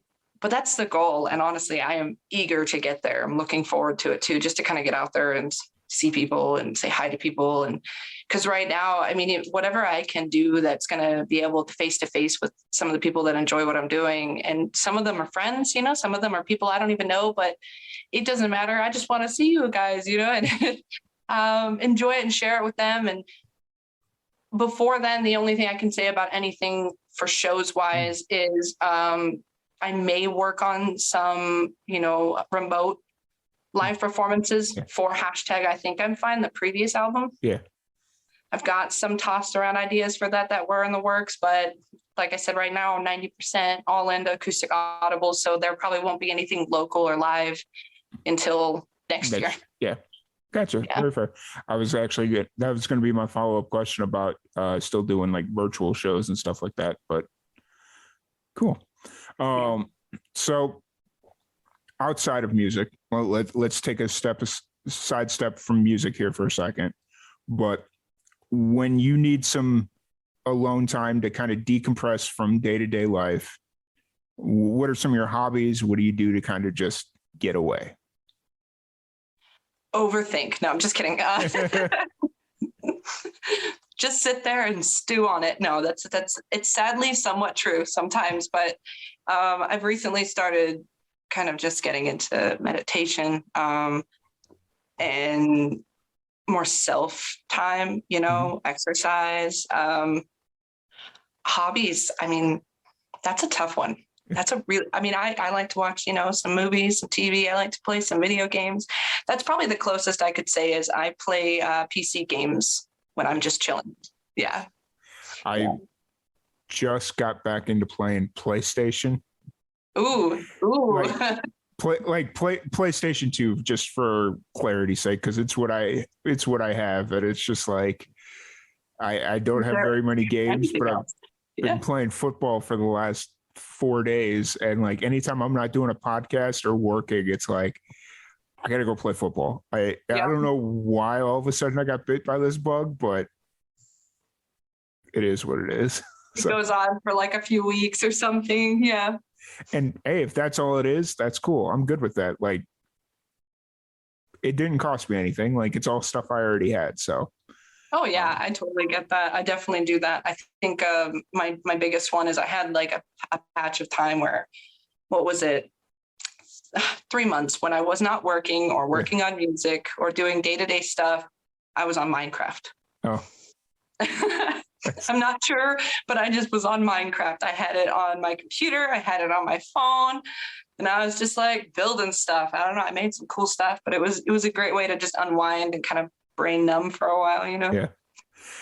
that's the goal. And honestly, I am eager to get there. I'm looking forward to it too, just to kind of get out there and see people and say hi to people. And because right now, I mean, whatever I can do that's going to be able to face with some of the people that enjoy what I'm doing. And some of them are friends, some of them are people I don't even know, but it doesn't matter. I just want to see you guys, and enjoy it and share it with them. And before then, the only thing I can say about anything for shows wise is I may work on some, remote live performances for hashtag I Think I'm Fine, the previous album. Yeah. I've got some tossed around ideas for that were in the works, but like I said, right now, 90% all into acoustic audibles. So there probably won't be anything local or live until next year. Yeah. Gotcha. Yeah. Very fair. That was going to be my follow-up question about still doing like virtual shows and stuff like that, but cool. So outside of music, well, let's take a sidestep from music here for a second. But when you need some alone time to kind of decompress from day-to-day life, what are some of your hobbies? What do you do to kind of just get away? Overthink. No, I'm just kidding. Just sit there and stew on it. No, it's sadly somewhat true sometimes, but I've recently started kind of just getting into meditation and more self time, exercise, hobbies. I mean, that's a tough one. That's I like to watch, some movies, some TV. I like to play some video games. That's probably the closest I could say is I play PC games when I'm just chilling. Yeah. I just got back into playing PlayStation. Ooh. PlayStation 2, just for clarity's sake, because it's what I have, and it's just like I don't have very many games, but I've been playing football for the last 4 days, and like anytime I'm not doing a podcast or working, it's like I gotta go play football. I don't know why all of a sudden I got bit by this bug, but it is what it is. It goes on for like a few weeks or something. Yeah. And hey, if that's all it is, that's cool. I'm good with that. Like, it didn't cost me anything. Like it's all stuff I already had. So Oh yeah, I totally get that. I definitely do that. I think my biggest one is I had like a patch of time where, what was it? 3 months when I was not working or working on music or doing day-to-day stuff. I was on Minecraft. oh, I'm not sure, but I just was on Minecraft. I had it on my computer. I had it on my phone. And I was just like building stuff. I don't know. I made some cool stuff, but it was a great way to just unwind and kind of brain numb for a while, you know? yeah.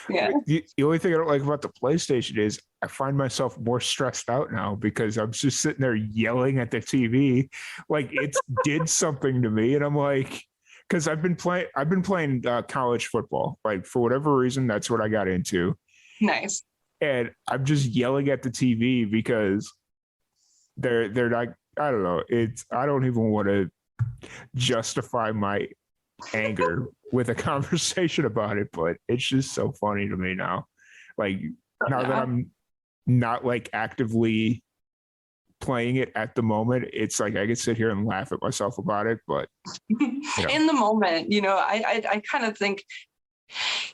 Yeah. The only thing I don't like about the PlayStation is I find myself more stressed out now because I'm just sitting there yelling at the TV like it's did something to me, and I'm like, because I've been playing college football, like for whatever reason that's what I got into, Nice. and I'm just yelling at the TV because they're not. I don't know. I don't even want to justify my anger with a conversation about it, but it's just so funny to me now. Like now that I'm not like actively playing it at the moment, it's like I could sit here and laugh at myself about it, but in the moment, I kind of think,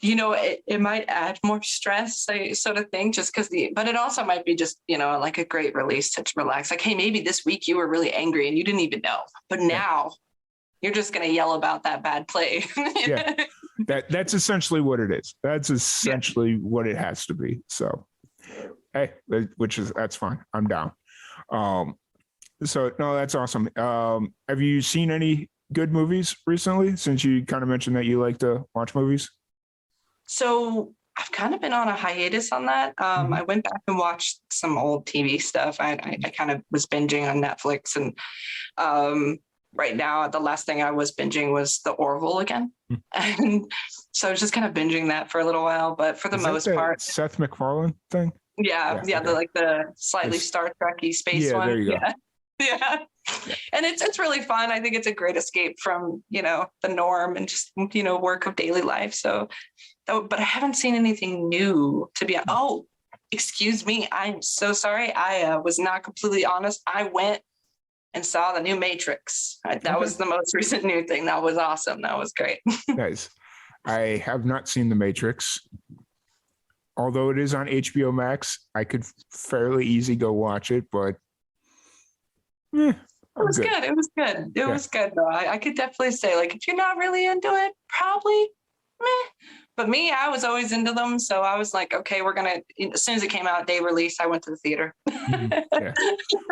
it might add more stress, I sort of think, just because but it also might be just, like a great release to relax. Like, hey, maybe this week you were really angry and you didn't even know, but now you're just going to yell about that bad play. Yeah, that's essentially what it is. That's essentially what it has to be. So, hey, that's fine. I'm down. So no, that's awesome. Have you seen any good movies recently? Since you kind of mentioned that you like to watch movies. So I've kind of been on a hiatus on that. I went back and watched some old TV stuff. I kind of was binging on Netflix, and right now the last thing I was binging was The Orville again. And so I was just kind of binging that for a little while, but for the most part, Seth MacFarlane thing. Yeah, okay. The slightly Star Trek-y space one. There you go. Yeah. And it's really fun. I think it's a great escape from, the norm and just, work of daily life. So, but I haven't seen anything new to be. Oh, excuse me. I'm so sorry. I was not completely honest. I went and saw the new Matrix. That was the most recent new thing. That was awesome. That was great. Nice. I have not seen the Matrix. Although it is on HBO Max, I could fairly easy go watch it, but it was good. It was good. It was good though. I could definitely say, like, if you're not really into it, probably meh. But me, I was always into them. So I was like, okay, as soon as it came out, day release, I went to the theater. Yeah.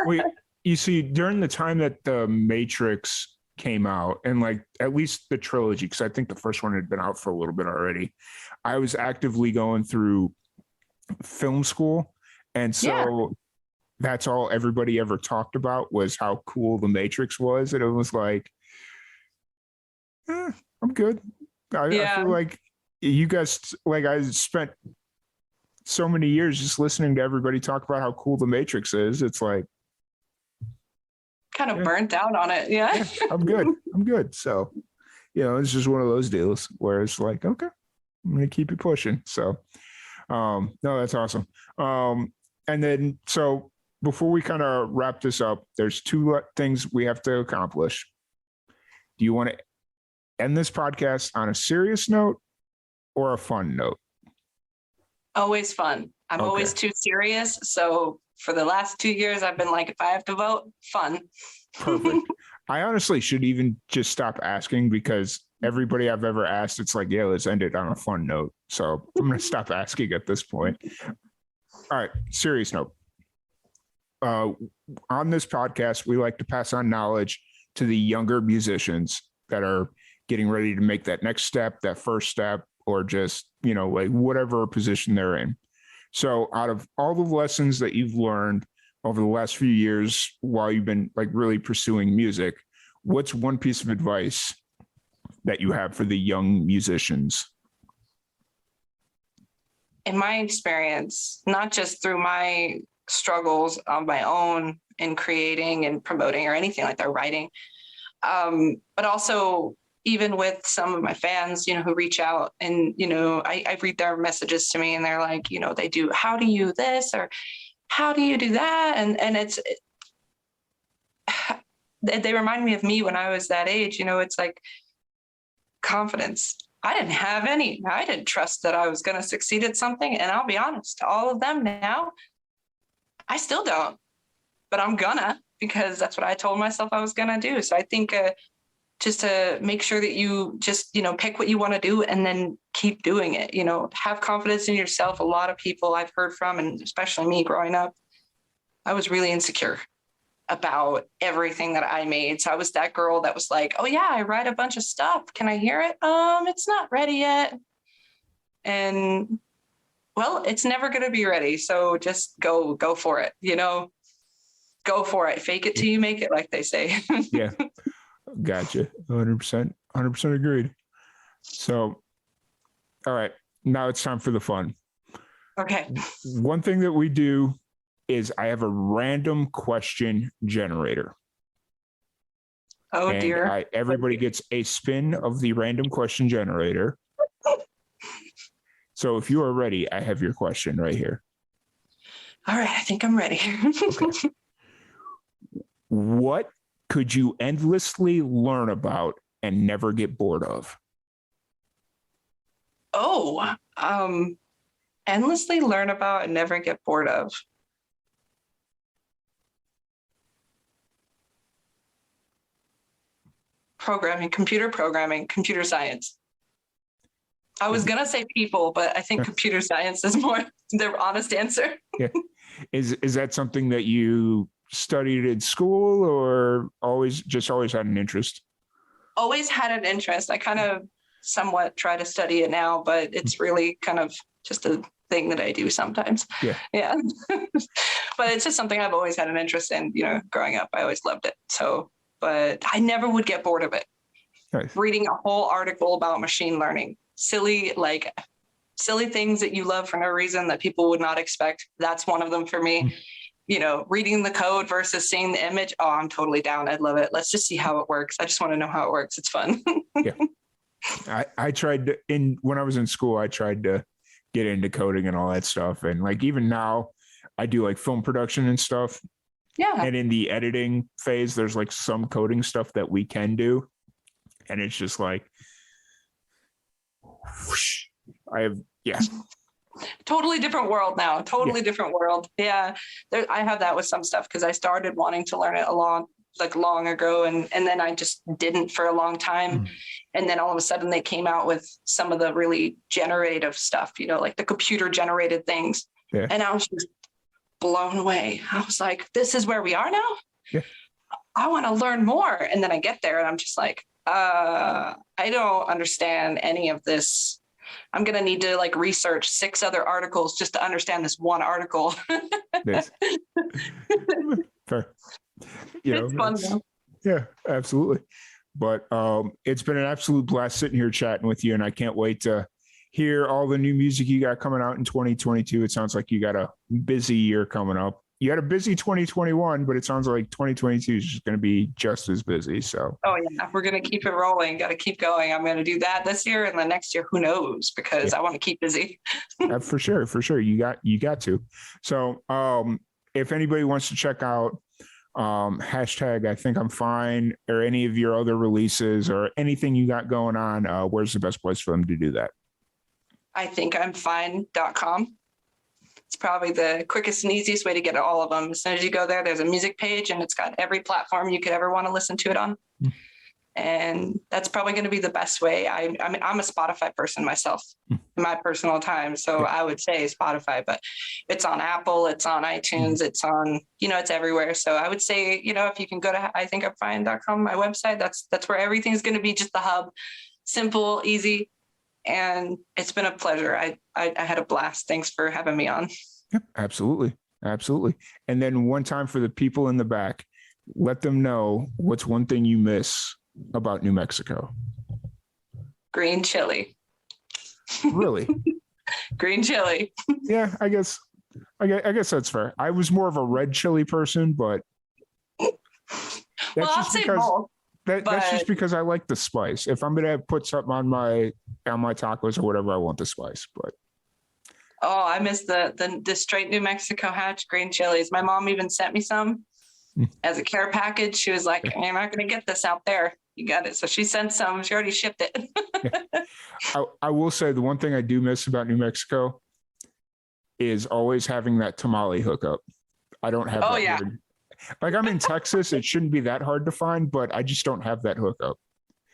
Well, you see, during the time that the Matrix came out, and like at least the trilogy, because I think the first one had been out for a little bit already, I was actively going through film school, and so that's all everybody ever talked about was how cool the Matrix was, and it was like, I'm good. I feel like you guys, like, I spent so many years just listening to everybody talk about how cool the Matrix is. It's like kind of burnt out on it. Yeah, I'm good. So, it's just one of those deals where it's like, okay, I'm going to keep it pushing. So, no, that's awesome. And then, so before we kind of wrap this up, there's two things we have to accomplish. Do you want to end this podcast on a serious note or a fun note? Always fun. I'm always too serious. So for the last 2 years, I've been like, if I have to vote, fun. Perfect. I honestly should even just stop asking, because everybody I've ever asked, it's like, yeah, let's end it on a fun note. So I'm going to stop asking at this point. All right. Serious note. On this podcast, we like to pass on knowledge to the younger musicians that are getting ready to make that next step, that first step, or just, like whatever position they're in. So out of all the lessons that you've learned over the last few years while you've been like really pursuing music, what's one piece of advice that you have for the young musicians? In my experience, not just through my struggles on my own in creating and promoting or anything like that, writing, but also even with some of my fans, who reach out and, I read their messages to me and they're like, they do, how do you this or how do you do that? And they remind me of me when I was that age. It's like, confidence. I didn't have any. I didn't trust that I was going to succeed at something. And I'll be honest, all of them now, I still don't, but I'm gonna, because that's what I told myself I was gonna do. So I think just to make sure that you just, pick what you want to do and then keep doing it, have confidence in yourself. A lot of people I've heard from, and especially me growing up, I was really insecure about everything that I made. So I was that girl that was like, oh yeah, I write a bunch of stuff. Can I hear it? It's not ready yet. And well, it's never going to be ready. So just go for it, go for it. Fake it till you make it, like they say. Yeah. Gotcha. 100%. 100% agreed. So, all right, now it's time for the fun. Okay. One thing that we do is I have a random question generator. Oh, and dear. Everybody gets a spin of the random question generator. So if you are ready, I have your question right here. All right, I think I'm ready. Okay. What could you endlessly learn about and never get bored of? Oh, endlessly learn about and never get bored of. Programming, computer science. I was going to say people, but I think computer science is more the honest answer. Yeah. Is that something that you studied in school or always had an interest? Always had an interest. I kind of somewhat try to study it now, but it's really kind of just a thing that I do sometimes. Yeah. But it's just something I've always had an interest in, growing up. I always loved it. So, but I never would get bored of it. Nice. Reading a whole article about machine learning, silly things that you love for no reason that people would not expect. That's one of them for me. Reading the code versus seeing the image. Oh, I'm totally down. I'd love it. Let's just see how it works. I just want to know how it works. It's fun. Yeah. I tried to, when I was in school, I tried to get into coding and all that stuff. And like, even now I do like film production and stuff. Yeah. And in the editing phase, there's like some coding stuff that we can do. And it's just like, whoosh, totally different world now. Different world. Yeah. I have that with some stuff because I started wanting to learn it long ago. And then I just didn't for a long time. And then all of a sudden they came out with some of the really generative stuff, like the computer generated things. Yeah. And I was just blown away. I was like, this is where we are now. Yeah. I want to learn more. And then I get there and I'm just like, I don't understand any of this. I'm going to need to research 6 other articles just to understand this one article. Yes. Fair. It's fun though. Yeah, absolutely. But it's been an absolute blast sitting here chatting with you, and I can't wait to hear all the new music you got coming out in 2022. It sounds like you got a busy year coming up. You had a busy 2021, but it sounds like 2022 is just going to be just as busy. So, oh yeah, we're going to keep it rolling. Got to keep going. I'm going to do that this year, and the next year, who knows? Because I want to keep busy. For sure. You got to. So, if anybody wants to check out hashtag I think I'm fine or any of your other releases or anything you got going on, where's the best place for them to do that? I think I'm fine.com. It's probably the quickest and easiest way to get all of them. As soon as you go there, there's a music page and it's got every platform you could ever want to listen to it on. And that's probably going to be the best way. I mean, I'm a Spotify person myself in my personal time. So I would say Spotify, but it's on Apple, it's on iTunes, it's on, it's everywhere. So I would say, if you can go to ithinkimfine.com, my website, that's where everything's going to be, just the hub, simple, easy. And it's been a pleasure. I had a blast. Thanks for having me on. Yep, absolutely. And then one time for the people in the back, let them know what's one thing you miss about New Mexico. Green chili. Really? Green chili. Yeah, I guess that's fair. I was more of a red chili person, but that's that's just because I like the spice. If I'm gonna put something on my tacos or whatever, I want the spice. But I miss the straight New Mexico hatch green chilies. My mom even sent me some as a care package. She was like, "You're not gonna get this out there." You got it. So she sent some. She already shipped it. I will say the one thing I do miss about New Mexico is always having that tamale hookup. I don't have that here. Like I'm in Texas, it shouldn't be that hard to find, but I just don't have that hookup.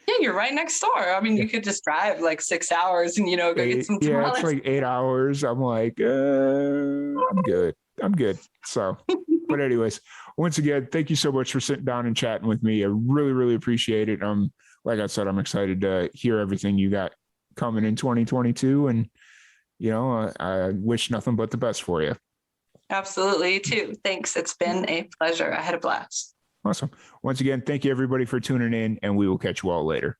Yeah, you're right next door. I mean, you could just drive like 6 hours and, go get some tamales. Yeah, it's like 8 hours. I'm like, I'm good. I'm good. So, but anyways, once again, thank you so much for sitting down and chatting with me. I really, really appreciate it. Like I said, I'm excited to hear everything you got coming in 2022. And, I wish nothing but the best for you. Absolutely. You too. Thanks. It's been a pleasure. I had a blast. Awesome. Once again, thank you everybody for tuning in, and we will catch you all later.